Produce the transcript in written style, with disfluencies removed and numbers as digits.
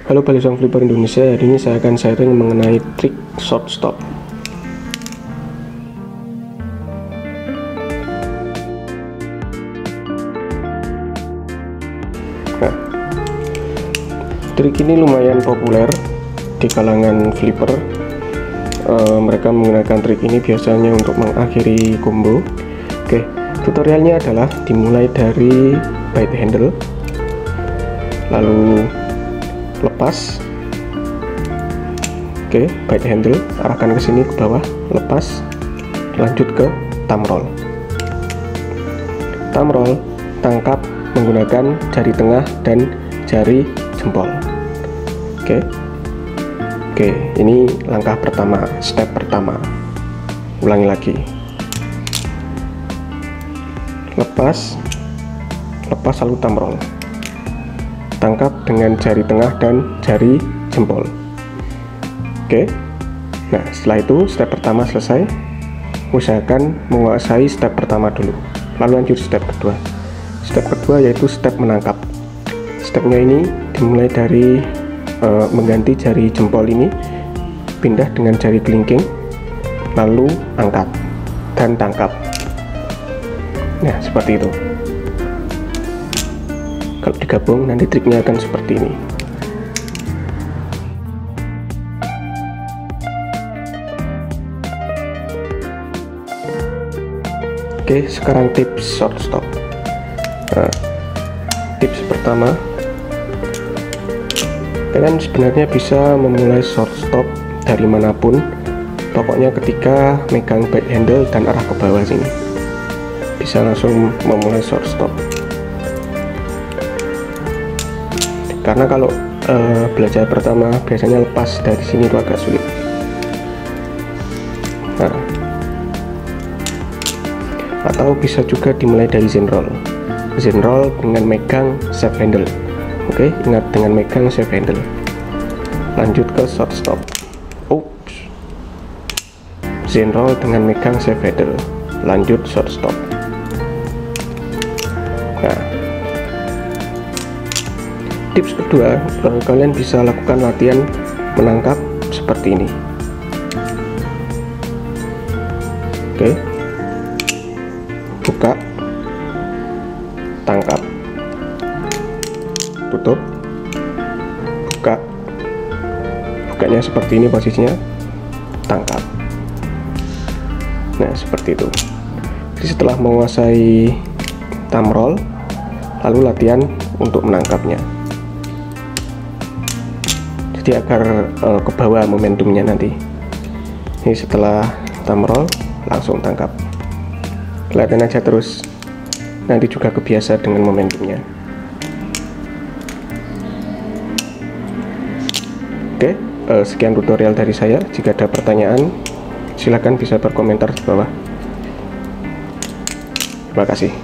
Halo Balisong Flipper Indonesia, hari ini saya akan sharing mengenai trik short stop. Nah, trik ini lumayan populer di kalangan flipper. Mereka menggunakan trik ini biasanya untuk mengakhiri combo. Oke, tutorialnya adalah dimulai dari bite handle, lalu lepas. Oke, bite handle, arahkan ke sini ke bawah, lepas, lanjut ke thumb roll. Thumb roll, tangkap menggunakan jari tengah dan jari jempol. Oke, ini langkah pertama, step pertama. Ulangi lagi. Lepas lalu thumb roll. Tangkap dengan jari tengah dan jari jempol. Oke. Nah, setelah itu step pertama selesai. Usahakan menguasai step pertama dulu. Lalu lanjut step kedua. Step kedua yaitu step menangkap. Stepnya ini dimulai dari mengganti jari jempol ini, pindah dengan jari kelingking, lalu angkat dan tangkap. Nah, seperti itu. Kalau digabung nanti triknya akan seperti ini. Oke, sekarang tips short stop. Nah, tips pertama, kalian sebenarnya bisa memulai short stop dari manapun, pokoknya ketika megang bite handle dan arah ke bawah sini bisa langsung memulai short stop. Karena kalau belajar pertama biasanya lepas dari sini itu agak sulit. Nah, atau bisa juga dimulai dari zen roll. Zen roll dengan megang save handle. Oke, ingat dengan megang save handle. Lanjut ke short stop. Oops. Zen roll dengan megang save handle. Lanjut short stop. Nah, tips kedua, kalian bisa lakukan latihan menangkap seperti ini. Oke, buka, tangkap, tutup, buka, bukanya seperti ini posisinya, tangkap. Nah, seperti itu. Jadi setelah menguasai thumb roll, lalu latihan untuk menangkapnya. Jadi agar ke bawah momentumnya nanti. Ini setelah thumb roll langsung tangkap. Latihan aja terus, nanti juga kebiasa dengan momentumnya. Oke, sekian tutorial dari saya. Jika ada pertanyaan, silakan bisa berkomentar di bawah. Terima kasih.